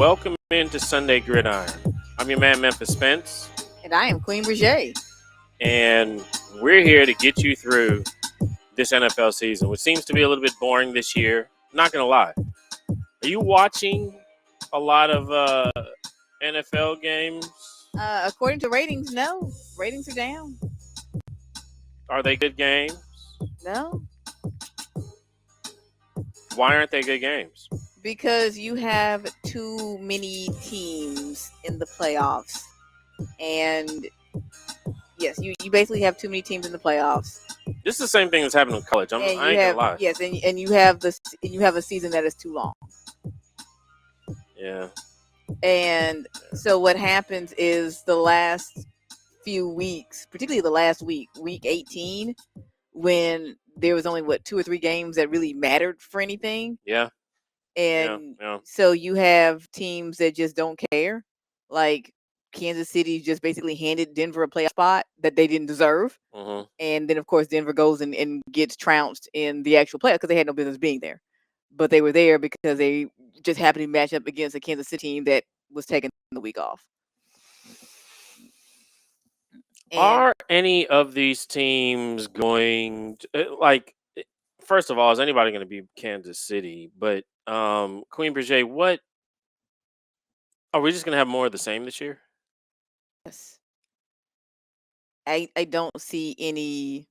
welcome into Sunday Gridiron. I'm your man, Memphis Spence. And I am Queen Brijhea. And we're here to get you through this NFL season, which seems to be a little bit boring this year. Not going to lie. Are you watching a lot of NFL games? According to ratings, no. Ratings are down. Are they good games? No. Why aren't they good games? Because you have too many teams in the playoffs. And yes, you basically have too many teams in the playoffs. This is the same thing that's happening in college. I ain't gonna lie. Yes, and you have a season that is too long. Yeah. And so what happens is the last few weeks, particularly the last week 18, when there was only 2 or 3 games that really mattered for anything. Yeah. And yeah. So you have teams that just don't care. Like Kansas City just basically handed Denver a playoff spot that they didn't deserve. Mm-hmm. And then, of course, Denver goes and gets trounced in the actual playoff because they had no business being there. But they were there because they just happened to match up against a Kansas City team that was taking the week off. And are any of these teams going to, first of all, is anybody going to be Kansas City? But Queen Brijhea, what are we just going to have more of the same this year? Yes. I don't see any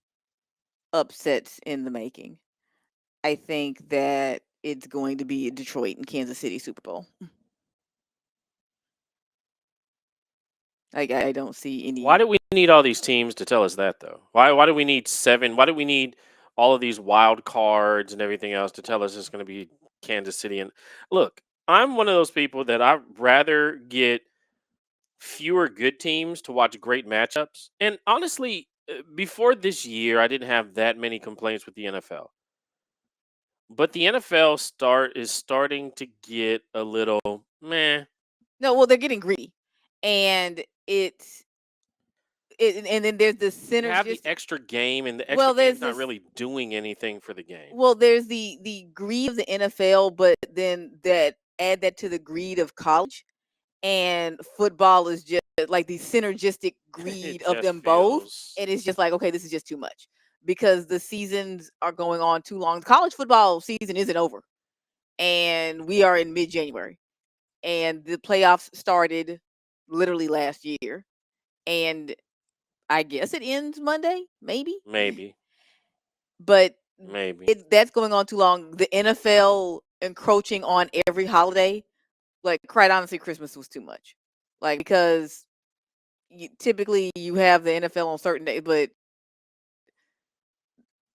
upsets in the making. I think that it's going to be a Detroit and Kansas City Super Bowl. I don't see any. Why do we need all these teams to tell us that, though? Why do we need 7? Why do we need all of these wild cards and everything else to tell us it's going to be Kansas City? And look, I'm one of those people that I'd rather get fewer good teams to watch great matchups. And honestly, before this year, I didn't have that many complaints with the NFL. But the NFL is starting to get a little meh. No, well, they're getting greedy. And and then there's the synergy. Have the extra game, and the extra game's not really doing anything for the game. Well, there's the greed of the NFL, but then add that to the greed of college, and football is just like the synergistic greed of them both. And it's just like, okay, this is just too much because the seasons are going on too long. The college football season isn't over, and we are in mid-January, and the playoffs started literally last year, and I guess it ends Monday, maybe. But maybe that's going on too long. The NFL encroaching on every holiday, like, quite honestly, Christmas was too much. Like, because typically you have the NFL on certain days, but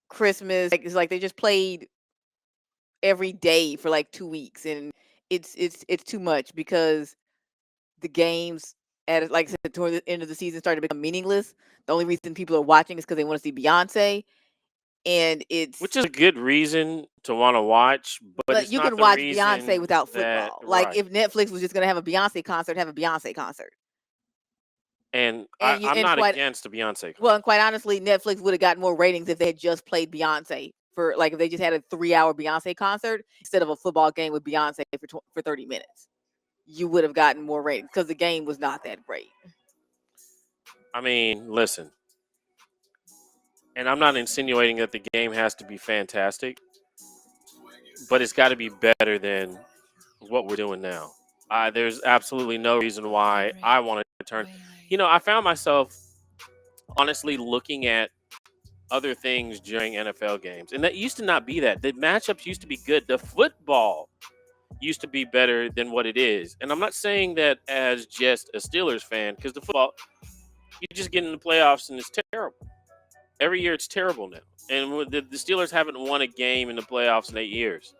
Christmas, it's like they just played every day for like 2 weeks, and it's too much because the games at, like I said, toward the end of the season started to become meaningless. The only reason people are watching is because they want to see Beyonce, and which is a good reason to want to watch. But you can watch Beyonce without football. Like, if Netflix was just going to have a Beyonce concert, have a Beyonce concert. And I'm not against a Beyonce concert. Well, and quite honestly, Netflix would have gotten more ratings if they had just played Beyonce for, like, if they just had a 3-hour Beyonce concert instead of a football game with Beyonce for 30 minutes. You would have gotten more ratings because the game was not that great. I mean, listen, and I'm not insinuating that the game has to be fantastic, but it's got to be better than what we're doing now. There's absolutely no reason why I want to turn. I found myself honestly looking at other things during NFL games, and that used to not be that. The matchups used to be good. The football used to be better than what it is. And I'm not saying that as just a Steelers fan, because the football, you just get in the playoffs and it's terrible. Every year it's terrible now. And the Steelers haven't won a game in the playoffs in 8 years.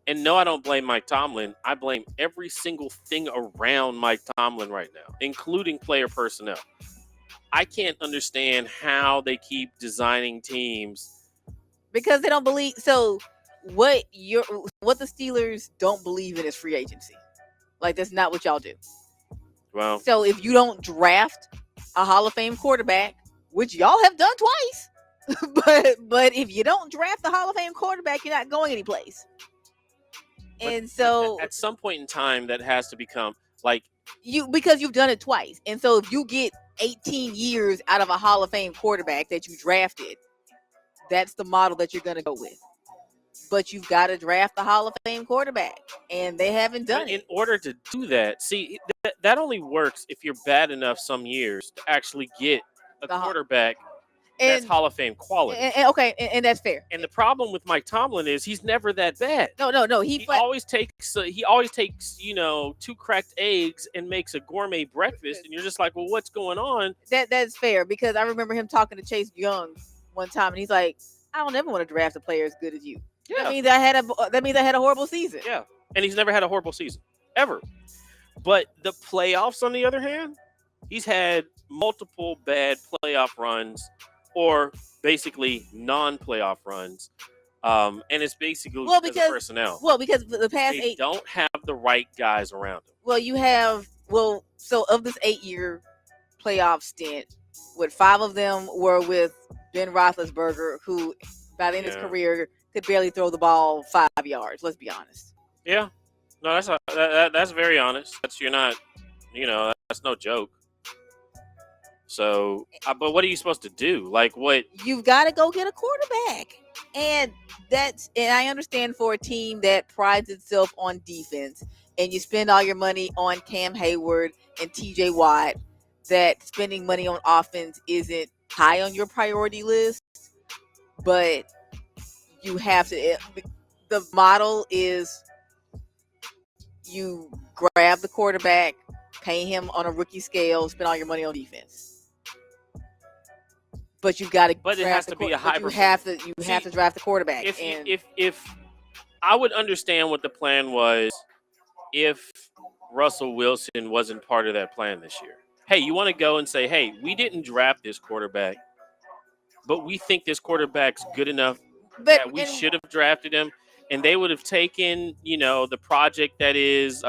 And no, I don't blame Mike Tomlin. I blame every single thing around Mike Tomlin right now, including player personnel. I can't understand how they keep designing teams. Because they don't believe. So what the Steelers don't believe in is free agency. Like, that's not what y'all do. Well, so if you don't draft a Hall of Fame quarterback, which y'all have done twice, but if you don't draft the Hall of Fame quarterback, you're not going anyplace. And so at some point in time, that has to become like because you've done it twice. And so if you get 18 years out of a Hall of Fame quarterback that you drafted, that's the model that you're going to go with. But you've got to draft the Hall of Fame quarterback, and they haven't done it. In order to do that, see, that only works if you're bad enough some years to actually get a quarterback that's Hall of Fame quality. And that's fair. And the problem with Mike Tomlin is he's never that bad. No. He always takes 2 cracked eggs and makes a gourmet breakfast, and you're just like, well, what's going on? That's fair, because I remember him talking to Chase Young one time, and he's like, I don't ever want to draft a player as good as you. Yeah. That means I had a horrible season. Yeah, and he's never had a horrible season ever. But the playoffs, on the other hand, he's had multiple bad playoff runs, or basically non-playoff runs, and it's basically because of personnel. Well, because the past they don't have the right guys around them. Well, you have so of this 8-year playoff stint, 5 of them were with Ben Roethlisberger, who by the end of his career could barely throw the ball 5 yards. Let's be honest. Yeah, no, that's very honest. That's that's no joke. So, but what are you supposed to do? Like, what? You've got to go get a quarterback. And I understand for a team that prides itself on defense, and you spend all your money on Cam Hayward and TJ Watt, that spending money on offense isn't high on your priority list. But you have to, the model is you grab the quarterback, pay him on a rookie scale, spend all your money on defense. But you've got to. But it has to be a hybrid. You have to draft the quarterback. If I would understand what the plan was, if Russell Wilson wasn't part of that plan this year. Hey, you want to go and say, hey, we didn't draft this quarterback, but we think this quarterback's good enough that we should have drafted him, and they would have taken, the project that is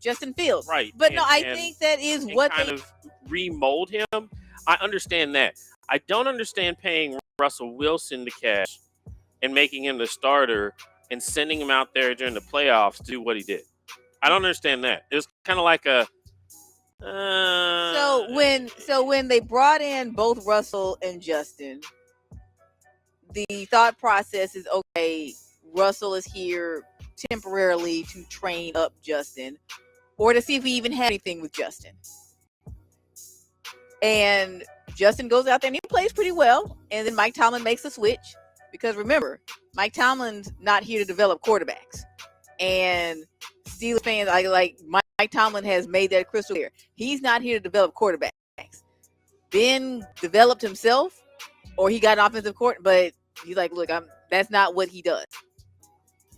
Justin Fields, right? But I think that is what kind of remold him. I understand that. I don't understand paying Russell Wilson the cash and making him the starter and sending him out there during the playoffs to do what he did. I don't understand that. It was kind of like a. So when they brought in both Russell and Justin, the thought process is, okay, Russell is here temporarily to train up Justin, or to see if we even had anything with Justin. And Justin goes out there and he plays pretty well. And then Mike Tomlin makes a switch, because remember, Mike Tomlin's not here to develop quarterbacks. And Steelers fans, like Mike Tomlin has made that crystal clear. He's not here to develop quarterbacks. Ben developed himself, or he got an offensive court, but he's like, look, that's not what he does.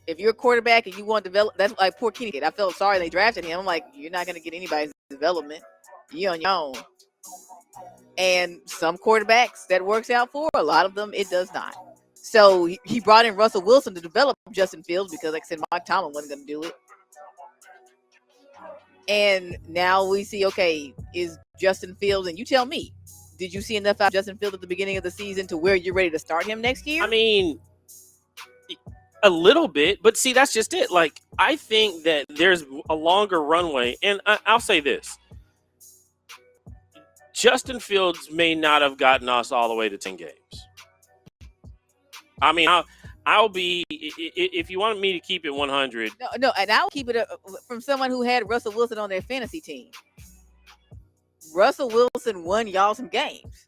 If you're a quarterback and you want to develop, that's like poor Kenny kid. I felt sorry they drafted him. I'm like, you're not going to get anybody's development. You're on your own. And some quarterbacks that works out for, a lot of them it does not. So he brought in Russell Wilson to develop Justin Fields, because, like I said, Mike Tomlin wasn't going to do it. And now we see, okay, is Justin Fields, and you tell me, did you see enough out of Justin Fields at the beginning of the season to where you're ready to start him next year? I mean, a little bit, but see, that's just it. Like, I think that there's a longer runway, and I'll say this. Justin Fields may not have gotten us all the way to 10 games. I mean, I'll be, if you want me to keep it 100. No, and I'll keep it from someone who had Russell Wilson on their fantasy team. Russell Wilson won y'all some games.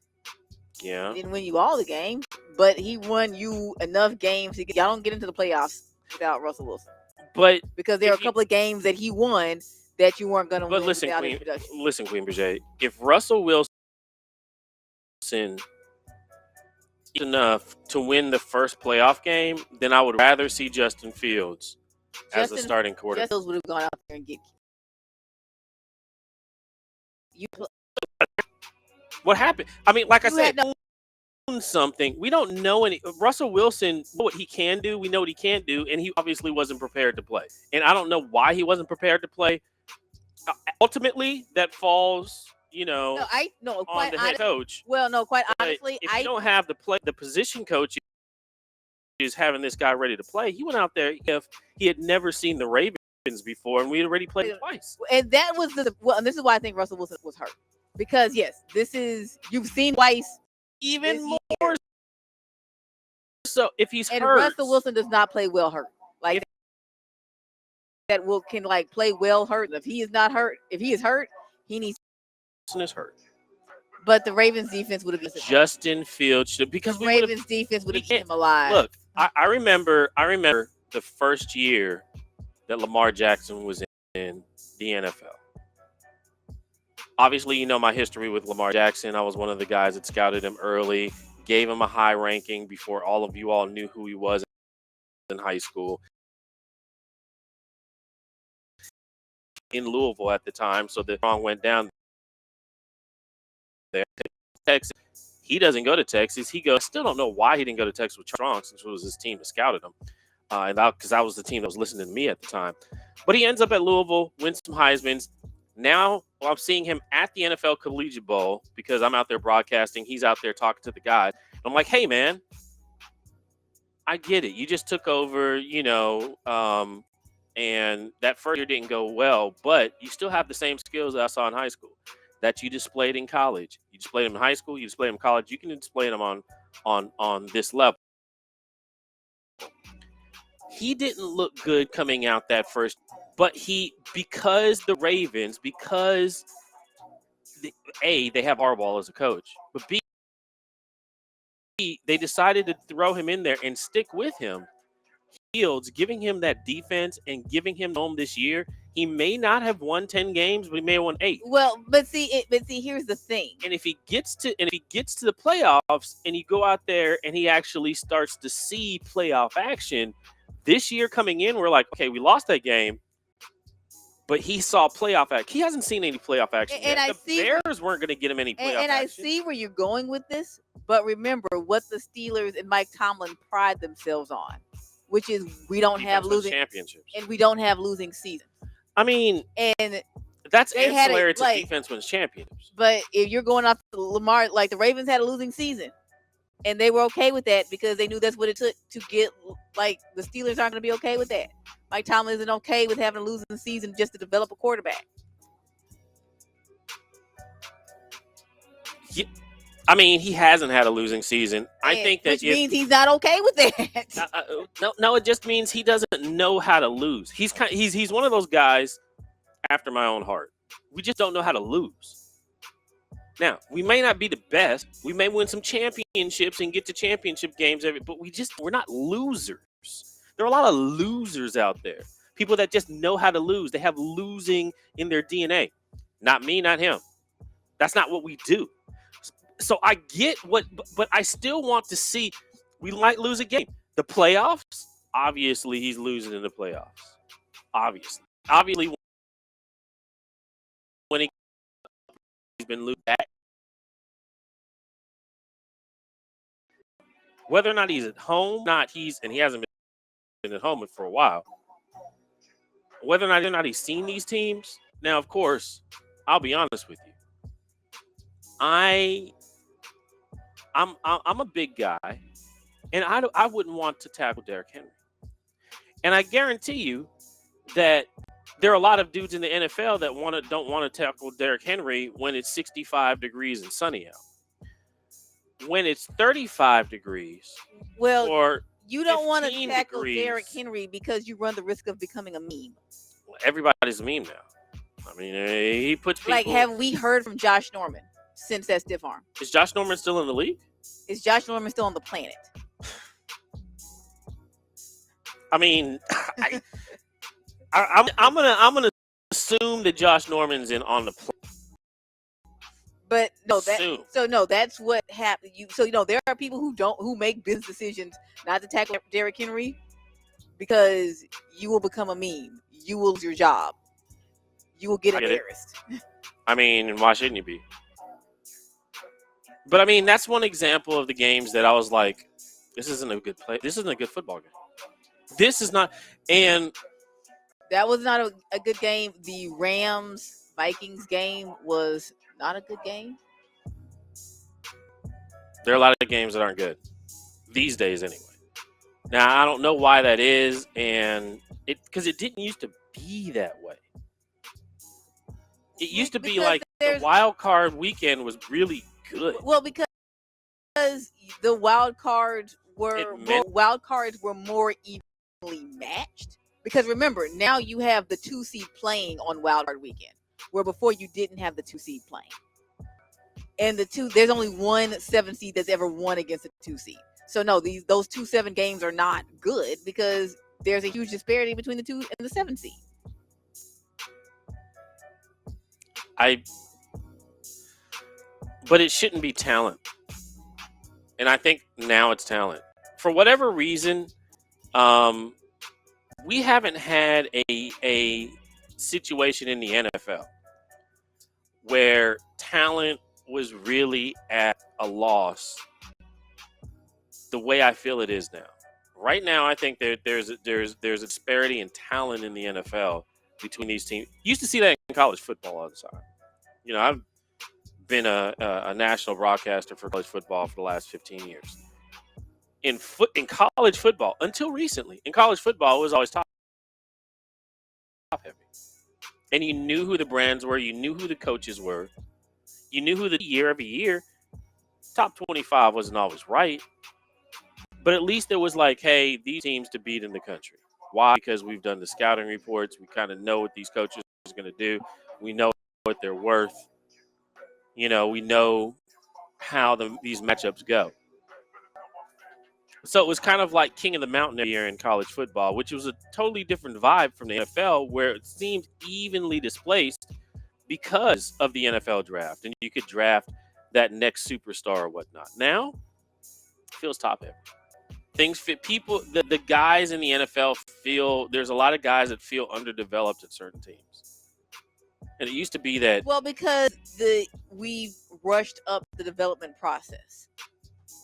Yeah. He didn't win you all the games, but he won you enough games to y'all don't get into the playoffs without Russell Wilson. But because there are a couple of games that he won that you weren't going to win without his production. Listen, Queen Brijhea, if Russell Wilson is enough to win the first playoff game, then I would rather see Justin Fields as the starting quarterback. Justin Fields would have gone out there and get you. What happened? I mean, like I said, something we don't know any. Russell Wilson, what he can do, we know what he can't do, and he obviously wasn't prepared to play. And I don't know why he wasn't prepared to play. Ultimately, that falls, on the head coach. Well, no, quite honestly, if you don't have the position coach, is having this guy ready to play. He went out there if he had never seen the Ravens before, and we had already played him twice. And that was and this is why I think Russell Wilson was hurt. Because yes, you've seen twice. Even more year. So if he's and hurt, Russell Wilson does not play well hurt. Like that can play well hurt. If he is not hurt, if he is hurt, he needs. Is hurt. But the Ravens defense would have been Justin Fields because the Ravens defense would have kept him alive. Look, I remember the first year that Lamar Jackson was in the NFL. Obviously, you know my history with Lamar Jackson. I was one of the guys that scouted him early, gave him a high ranking before all of you all knew who he was in high school. In Louisville at the time, so the song went down there. Texas. He doesn't go to Texas. He goes. Still don't know why he didn't go to Texas with Strong, since it was his team that scouted him, and because that was the team that was listening to me at the time. But he ends up at Louisville, wins some Heismans. Now I'm seeing him at the NFL Collegiate Bowl because I'm out there broadcasting. He's out there talking to the guys. I'm like, hey man, I get it. You just took over, and that first year didn't go well, but you still have the same skills that I saw in high school that you displayed in college. You displayed them in high school, you displayed them in college. You can display them on this level. He didn't look good coming out that first, but because the Ravens, they have Harbaugh as a coach, but B, they decided to throw him in there and stick with him. Fields, giving him that defense and giving him home this year, he may not have won 10 games, but he may have won 8. Well, but see, here's the thing. And if he gets to the playoffs and you go out there and he actually starts to see playoff action this year coming in, we're like, okay, we lost that game, but he saw playoff action. He hasn't seen any playoff action yet. The Bears weren't going to get him any playoff action. And I see where you're going with this, but remember what the Steelers and Mike Tomlin pride themselves on, which is we don't have losing championships, and we don't have losing seasons. I mean, and that's ancillary to defense wins championships. But if you're going off the Lamar, like the Ravens had a losing season, and they were okay with that because they knew that's what it took to get. Like the Steelers aren't going to be okay with that. Mike Tomlin isn't okay with having a losing season just to develop a quarterback. Yeah. I mean, he hasn't had a losing season. I think that which means he's not okay with that. No, it just means he doesn't know how to lose. He's one of those guys after my own heart. We just don't know how to lose. Now, we may not be the best. We may win some championships and get to championship games, but we're not losers. There are a lot of losers out there. People that just know how to lose. They have losing in their DNA. Not me, not him. That's not what we do. So I get but I still want to see. We might lose a game. The playoffs, obviously, he's losing in the playoffs. Obviously, when he's been losing back. Whether or not he's at home, and he hasn't been at home for a while. Whether or not he's seen these teams. Now, of course, I'll be honest with you. I'm a big guy, and I wouldn't want to tackle Derrick Henry. And I guarantee you that there are a lot of dudes in the NFL that don't want to tackle Derrick Henry when it's 65 degrees and sunny out. When it's 35 degrees, or you don't want to tackle degrees, Derrick Henry because you run the risk of becoming a meme. Everybody's a meme now. I mean, he puts people. Like, have we heard from Josh Norman since that stiff arm? Is Josh Norman still in the league? Is Josh Norman still on the planet? I mean, I'm gonna assume that Josh Norman's on the planet. But that's what happened. There are people who make business decisions not to tackle Derrick Henry because you will become a meme. You will lose your job. You will get embarrassed. I mean, why shouldn't you be? But I mean, that's one example of the games that I was like, this isn't a good play. This isn't a good football game. This is not. And that was not a good game. The Rams-Vikings game was not a good game. There are a lot of games that aren't good these days, anyway. Now I don't know why that is, and because it didn't used to be that way. It used to be like the wild card weekend was really good. Well, because the wild cards were more evenly matched. Because remember, now you have the 2 seed playing on wild card weekend, where before you didn't have the 2 seed playing. And there's only one 7 seed that's ever won against a 2 seed. So no, those 2-7 games are not good because there's a huge disparity between the 2 and the 7 seed. But it shouldn't be talent. And I think now it's talent. For whatever reason, we haven't had a situation in the NFL where talent was really at a loss the way I feel it is now. Right now, I think there's a disparity in talent in the NFL between these teams. You used to see that in college football all the time. You know, I've been a national broadcaster for college football for the last 15 years. In college football, until recently, in college football, it was always top heavy. And you knew who the brands were. You knew who the coaches were. You knew who every year. Top 25 wasn't always right. But at least it was like, hey, these teams to beat in the country. Why? Because we've done the scouting reports. We kind of know what these coaches are going to do. We know what they're worth. You know, we know how these matchups go. So it was kind of like King of the Mountain every year in college football, which was a totally different vibe from the NFL, where it seemed evenly displaced because of the NFL draft. And you could draft that next superstar or whatnot. Now, it feels top heavy. Things fit people. The guys in the NFL there's a lot of guys that feel underdeveloped at certain teams. And it used to be that. Well, because we've rushed up the development process.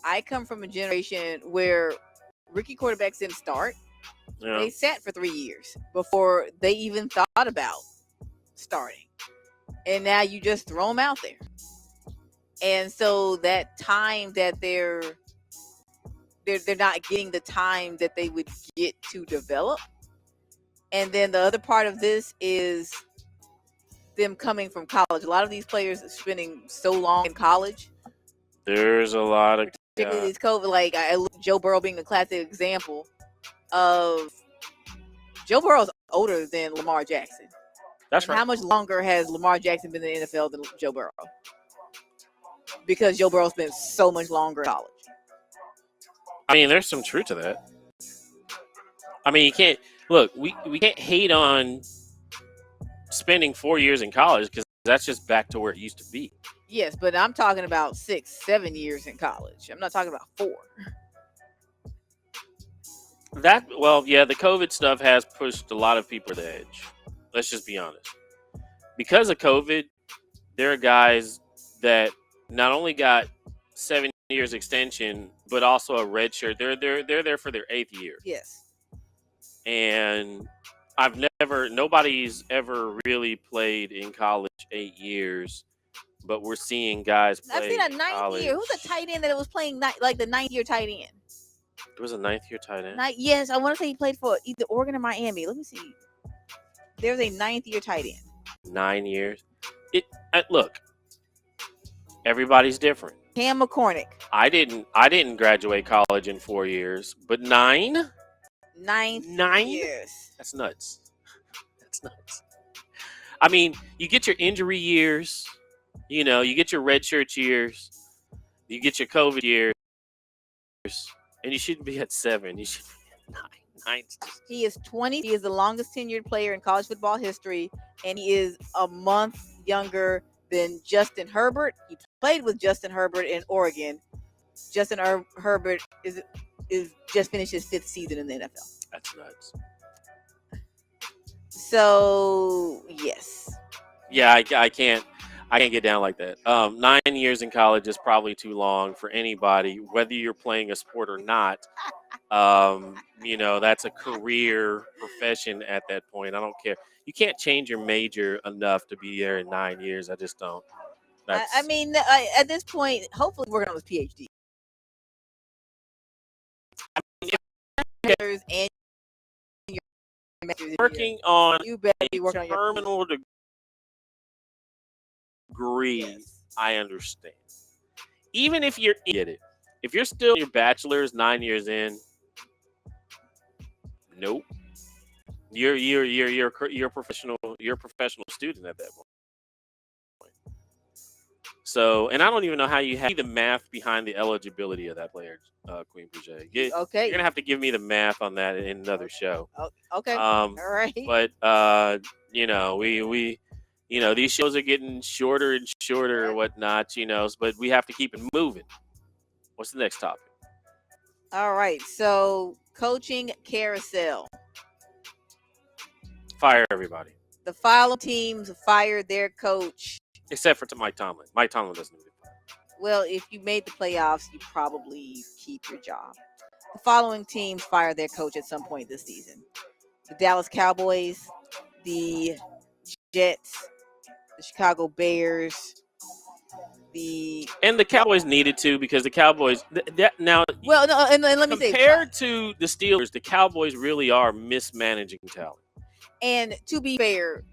I come from a generation where rookie quarterbacks didn't start. Yeah. They sat for 3 years before they even thought about starting. And now you just throw them out there. And so that time that they're not getting the time that they would get to develop. And then the other part of this is them coming from college. A lot of these players are spending so long in college. There's a lot of these COVID. Like Joe Burrow being a classic example of Joe Burrow's older than Lamar Jackson. That's right. How much longer has Lamar Jackson been in the NFL than Joe Burrow? Because Joe Burrow spent so much longer in college. I mean, there's some truth to that. I mean, you can't look. We can't hate on spending 4 years in college because that's just back to where it used to be. Yes, but I'm talking about 6-7 years in college. I'm not talking about 4. The COVID stuff has pushed a lot of people to the edge. Let's just be honest. Because of COVID, there are guys that not only got 7 years extension, but also a red shirt. They're there for their 8th year. Yes. And nobody's ever really played in college 8 years, but we're seeing guys play. I've seen a 9th year. Who's a tight end that was playing like the 9th year tight end? It was a 9th year tight end. Yes, I want to say he played for either Oregon or Miami. Let me see. There's a 9th year tight end. 9 years. Look, everybody's different. Cam McCormick. I didn't graduate college in 4 years, but 9? 9 years. That's nuts. That's nuts. I mean, you get your injury years, you know, you get your redshirt years, you get your COVID years, and you shouldn't be at 7. You should be at 9. He is 20. He is the longest tenured player in college football history, and he is a month younger than Justin Herbert. He played with Justin Herbert in Oregon. Justin Herbert is just finished his 5th season in the NFL. That's nuts. So yes. Yeah, I can't get down like that. 9 years in college is probably too long for anybody, whether you're playing a sport or not. You know, that's a career profession at that point. I don't care. You can't change your major enough to be there in 9 years. I just don't. I mean, at this point, hopefully working on his PhD. bachelor's and your master's working on you better a be working on your terminal degree, yes. I understand. Even if you're get it, if you're still your bachelor's 9 years in, nope. You're a professional student at that point. So, and I don't even know how you have the math behind the eligibility of that player, Queen Brijhea. Okay. You're gonna have to give me the math on that in another show. Okay. All right. But we these shows are getting shorter and shorter or whatnot. But we have to keep it moving. What's the next topic? All right. So, coaching carousel. Fire everybody. The following teams fired their coach. Except for Mike Tomlin. Mike Tomlin doesn't need to be fired. Well, if you made the playoffs, you probably keep your job. The following teams fired their coach at some point this season. The Dallas Cowboys, the Jets, the Chicago Bears, and the Cowboys needed to because the Cowboys now. Well, no, and let me say compared to the Steelers, the Cowboys really are mismanaging talent. And to be fair,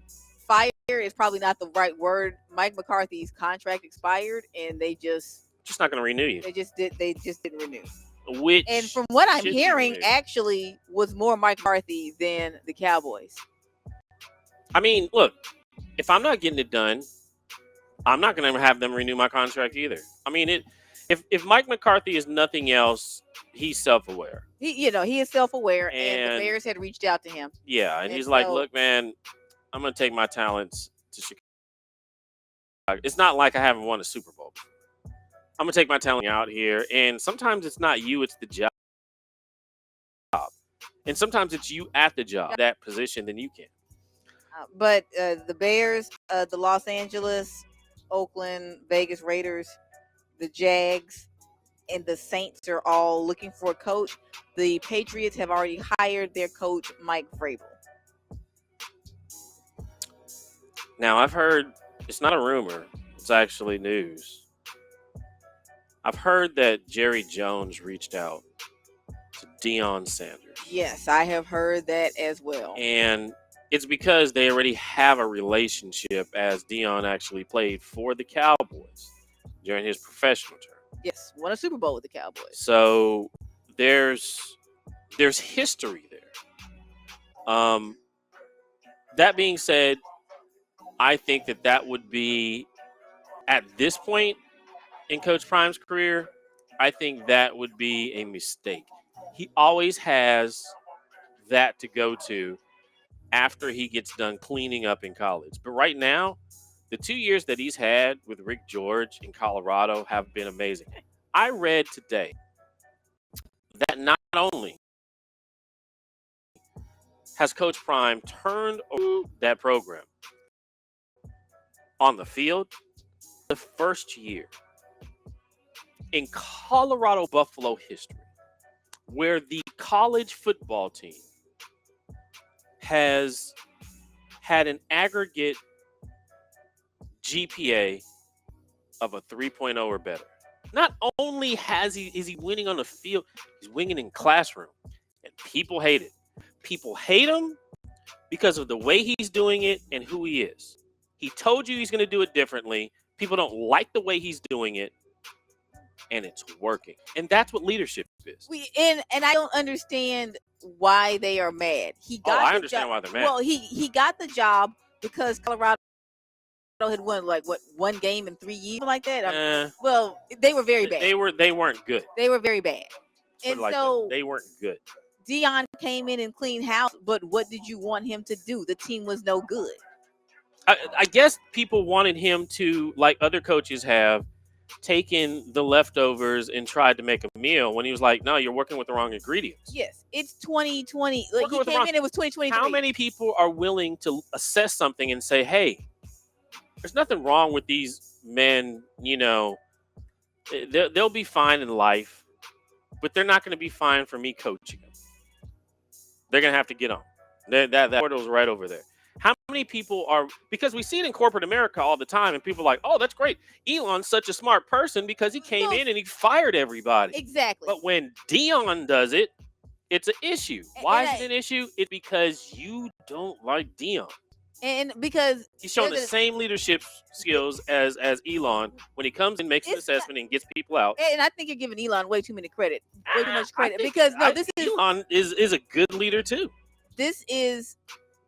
fire is probably not the right word. Mike McCarthy's contract expired, and they just not going to renew you. They just didn't renew. Which, and from what I'm hearing, actually was more Mike McCarthy than the Cowboys. I mean, look, if I'm not getting it done, I'm not going to have them renew my contract either. I mean, if Mike McCarthy is nothing else, he's self-aware. He is self-aware, and the Bears had reached out to him. Yeah, and he's like, look, man, I'm going to take my talents to Chicago. It's not like I haven't won a Super Bowl. I'm going to take my talent out here, and sometimes it's not you, it's the job. And sometimes it's you at the job, that position, then you can. But the Bears, the Los Angeles, Oakland, Vegas Raiders, the Jags, and the Saints are all looking for a coach. The Patriots have already hired their coach, Mike Vrabel. Now, I've heard, it's not a rumor, it's actually news. I've heard that Jerry Jones reached out to Deion Sanders. Yes, I have heard that as well. And it's because they already have a relationship, as Deion actually played for the Cowboys during his professional term. Yes, won a Super Bowl with the Cowboys. So there's history there. That being said, I think that would be, at this point in Coach Prime's career, I think that would be a mistake. He always has that to go to after he gets done cleaning up in college. But right now, the 2 years that he's had with Rick George in Colorado have been amazing. I read today that not only has Coach Prime turned over that program on the field, the first year in Colorado Buffalo history where the college football team has had an aggregate GPA of a 3.0 or better. Not only is he winning on the field, he's winning in classroom, and people hate it. People hate him because of the way he's doing it and who he is. He told you he's going to do it differently. People don't like the way he's doing it, and it's working. And that's what leadership is. And I don't understand why they are mad. I understand why they're mad. Well, he got the job because Colorado had won one game in 3 years, like that. Well, they were very bad. They weren't good. They were very bad, and so they weren't good. Deion came in and cleaned house, but what did you want him to do? The team was no good. I guess people wanted him to, like other coaches have, taken the leftovers and tried to make a meal, when he was like, no, you're working with the wrong ingredients. Yes, it's 2020. Like, he came in, it was 2023. How many people are willing to assess something and say, hey, there's nothing wrong with these men, they'll be fine in life, but they're not going to be fine for me coaching them. They're going to have to get on. That portal's right over there. How many people are, because we see it in corporate America all the time, and people are like, oh, that's great. Elon's such a smart person because he came in and he fired everybody. Exactly. But when Deion does it, It's an issue. Why is it an issue? It's because you don't like Dion. And because he's showing the same leadership skills as Elon when he comes in, makes an assessment, and gets people out. And I think you're giving Elon way too much credit. Because Elon is a good leader too. This is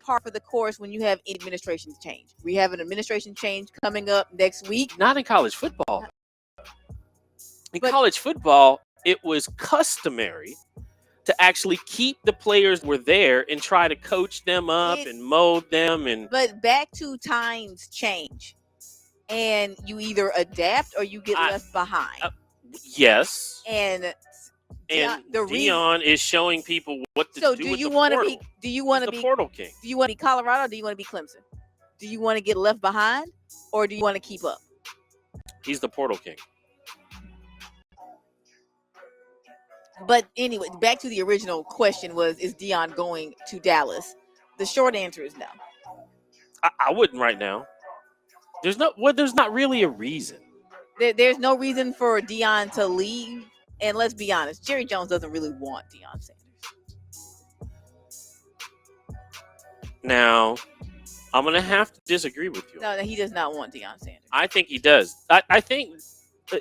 par for the course when you have administration change. We have an administration change coming up next week. Not in college football. In college football, it was customary to actually keep the players who were there and try to coach them up and mold them. But back to times change, and you either adapt or you get left behind. Yes. And Dion is showing people what to do with the portal. Do you want to be portal king? Do you want to be Colorado or do you want to be Clemson? Do you want to get left behind or do you want to keep up? He's the portal king. But anyway, back to the original question is Dion going to Dallas? The short answer is no. I wouldn't right now. There's not really a reason. There's no reason for Dion to leave. And let's be honest, Jerry Jones doesn't really want Deion Sanders. Now, I'm going to have to disagree with you. No, he does not want Deion Sanders. I think he does. I think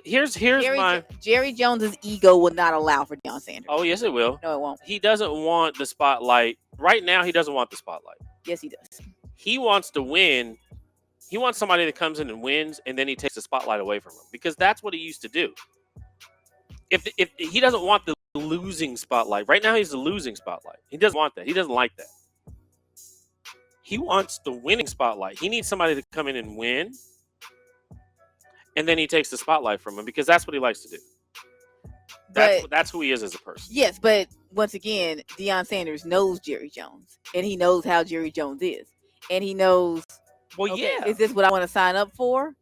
here's Jerry Jones's ego would not allow for Deion Sanders. Oh, yes, it will. No, it won't. He doesn't want the spotlight. Right now, he doesn't want the spotlight. Yes, he does. He wants to win. He wants somebody that comes in and wins, and then he takes the spotlight away from him, because that's what he used to do. If he doesn't want the losing spotlight, right now he's the losing spotlight. He doesn't want that. He doesn't like that. He wants the winning spotlight. He needs somebody to come in and win, and then he takes the spotlight from him, because that's what he likes to do. That's who he is as a person. Yes, but once again, Deion Sanders knows Jerry Jones, and he knows how Jerry Jones is, and he knows. Well, okay, yeah. Is this what I want to sign up for?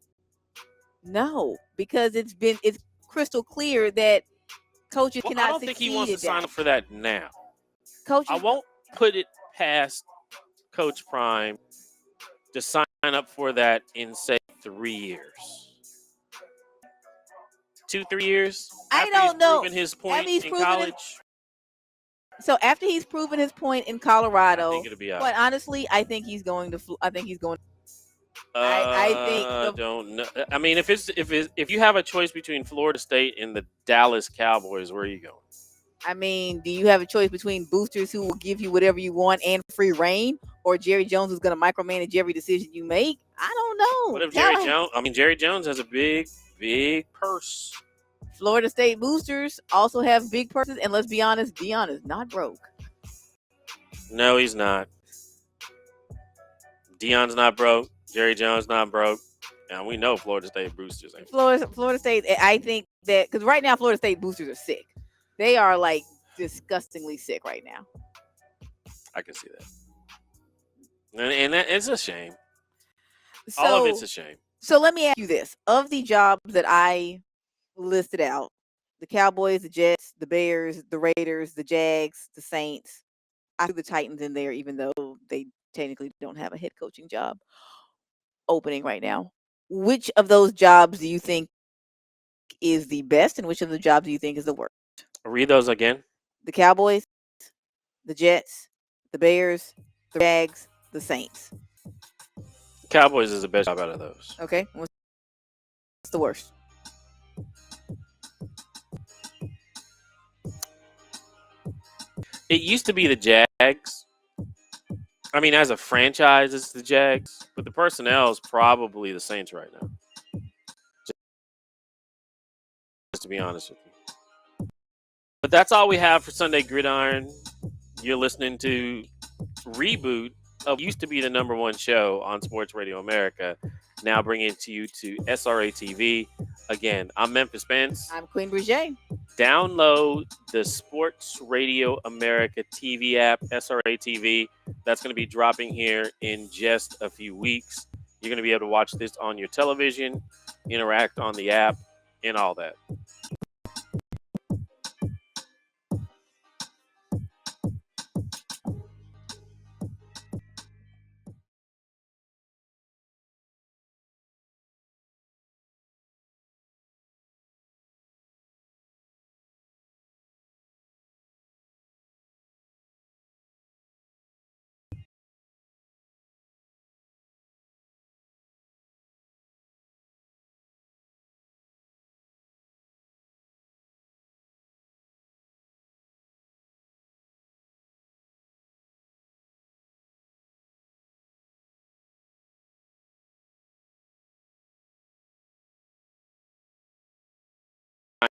No, because it's crystal clear that coaches cannot. I don't think he wants to sign up for that now. Coaches, I won't put it past Coach Prime to sign up for that in, say, 3 years. 2-3 years. I don't know. Proven his point in college. So after he's proven his point in Colorado, I think it'll be out. But honestly, I think he's going to. I don't know. I mean, if you have a choice between Florida State and the Dallas Cowboys, where are you going? I mean, do you have a choice between boosters who will give you whatever you want and free reign, or Jerry Jones who's going to micromanage every decision you make? I don't know. What if Jerry Jones? I mean, Jerry Jones has a big purse. Florida State boosters also have big purses, and let's be honest, Dion is not broke. No, he's not. Dion's not broke. Jerry Jones not broke. And we know Florida State boosters ain't. Florida State, I think that, because right now Florida State boosters are sick. They are like disgustingly sick right now. I can see that. And that is a shame. All of it's a shame. So let me ask you this. Of the jobs that I listed out, the Cowboys, the Jets, the Bears, the Raiders, the Jags, the Saints, I threw the Titans in there, even though they technically don't have a head coaching job opening right now. Which of those jobs do you think is the best, and which of the jobs do you think is the worst? Read those again. The Cowboys, the Jets, the Bears, the Jags, the Saints. Cowboys is the best job out of those. Okay. What's the worst? It used to be the Jags. I mean, as a franchise, it's the Jags, but the personnel is probably the Saints right now. Just to be honest with you. But that's all we have for Sunday Gridiron. You're listening to Reboot of used to be the number one show on Sports Radio America, now bringing it to you to SRA TV. Again, I'm Memphis Spence. I'm Queen Brijhea. Download the Sports Radio America TV app, SRA TV. That's going to be dropping here in just a few weeks. You're going to be able to watch this on your television, interact on the app, and all that.